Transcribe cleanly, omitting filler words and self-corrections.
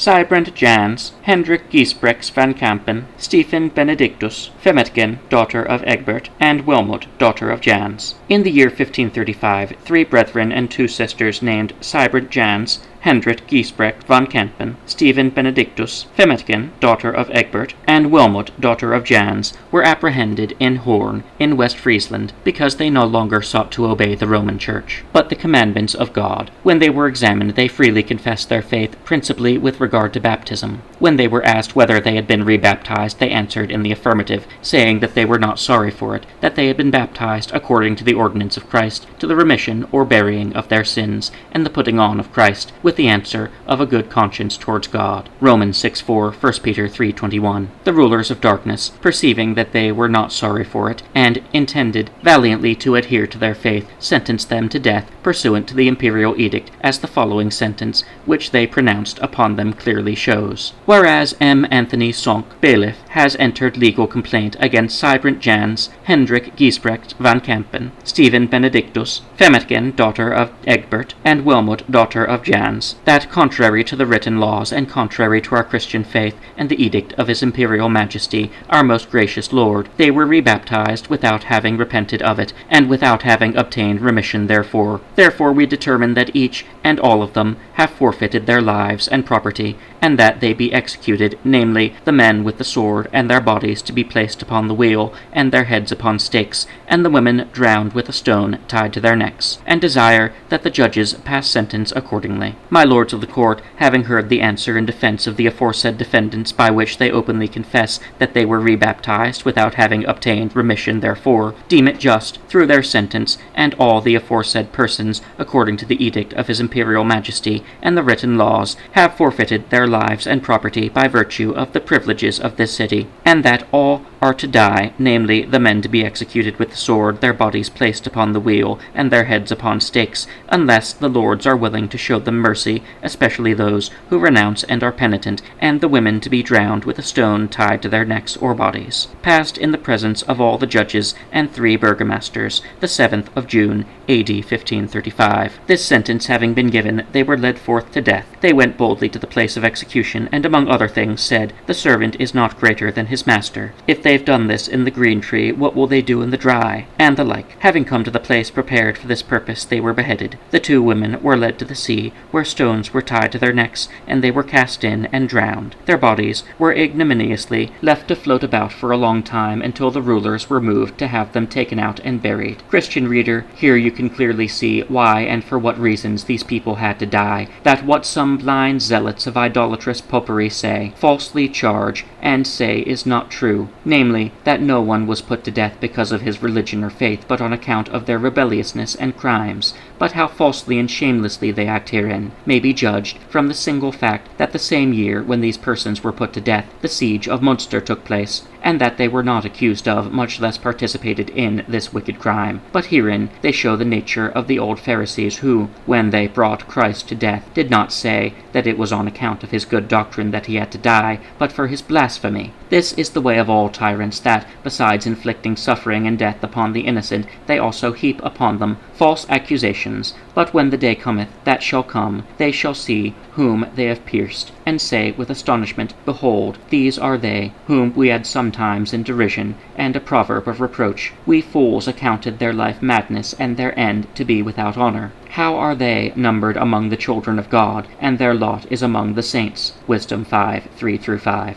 Sybrant Jans, Hendrik Giesbrechts van Kampen, Stephen Benedictus, Femetgen, daughter of Egbert, and Wilmot, daughter of Jans. In the year 1535, 3 brethren and 2 sisters named Sybrant Jans, Hendrik Giesbrecht van Kampen, Stephen Benedictus, Femetgen, daughter of Egbert, and Wilmot, daughter of Jans, were apprehended in Hoorn, in West Friesland, because they no longer sought to obey the Roman Church, but the commandments of God. When they were examined, they freely confessed their faith, principally with regard to baptism. When they were asked whether they had been rebaptized, they answered in the affirmative, saying that they were not sorry for it, that they had been baptized according to the ordinance of Christ, to the remission or burying of their sins, and the putting on of Christ, with the answer of a good conscience towards God. Romans 6:4, 1 Peter 3:21. The rulers of darkness, perceiving that they were not sorry for it, and intended valiantly to adhere to their faith, sentenced them to death, pursuant to the imperial edict, as the following sentence, which they pronounced upon them, clearly shows. Whereas M. Anthony Sonck, bailiff, has entered legal complaint against Sybrant Jans, Hendrik Giesbrecht van Kampen, Stephen Benedictus, Femetgen, daughter of Egbert, and Wilmot, daughter of Jans, that contrary to the written laws and contrary to our Christian faith and the edict of His Imperial Majesty, our most gracious Lord, they were rebaptized without having repented of it, and without having obtained remission therefore. Therefore we determine that each and all of them have forfeited their lives and property, and that they be executed, namely, the men with the sword, and their bodies to be placed upon the wheel, and their heads upon stakes, and the women drowned with a stone tied to their necks, and desire that the judges pass sentence accordingly. My lords of the court, having heard the answer in defense of the aforesaid defendants, by which they openly confess that they were rebaptized without having obtained remission therefore, deem it just, through their sentence, and all the aforesaid persons, according to the edict of His Imperial Majesty and the written laws, have forfeited their lives and property by virtue of the privileges of this city, and that all are to die, namely, the men to be executed with the sword, their bodies placed upon the wheel, and their heads upon stakes, unless the lords are willing to show them mercy, especially those who renounce and are penitent, and the women to be drowned with a stone tied to their necks or bodies. Passed in the presence of all the judges and 3 burgomasters, the 7th of June, A.D. 1535. This sentence having been given, they were led forth to death. They went boldly to the place of execution, and among other things said, "The servant is not greater than his master. If they've done this in the green tree, what will they do in the dry?" and the like. Having come to the place prepared for this purpose, they were beheaded. The 2 women were led to the sea, where stones were tied to their necks, and they were cast in and drowned. Their bodies were ignominiously left to float about for a long time, until the rulers were moved to have them taken out and buried. Christian reader, here you can clearly see why and for what reasons these people had to die, that what some blind zealots of idolatrous popery say, falsely charge, and say is not true, namely, that no one was put to death because of his religion or faith, but on account of their rebelliousness and crimes, but how falsely and shamelessly they act herein, may be judged from the single fact that the same year when these persons were put to death, the siege of Munster took place, and that they were not accused of, much less participated in, this wicked crime. But herein they show the nature of the old Pharisees who, when they brought Christ to death, did not say that it was on account of his good doctrine that he had to die, but for his blasphemy. This is the way of all tyrants, that, besides inflicting suffering and death upon the innocent, they also heap upon them false accusations. But when the day cometh, that shall come, they shall see whom they have pierced, and say with astonishment, Behold, these are they, whom we had sometimes in derision, and a proverb of reproach. We fools accounted their life madness, and their end to be without honor. How are they numbered among the children of God, and their lot is among the saints? Wisdom 5:3-5.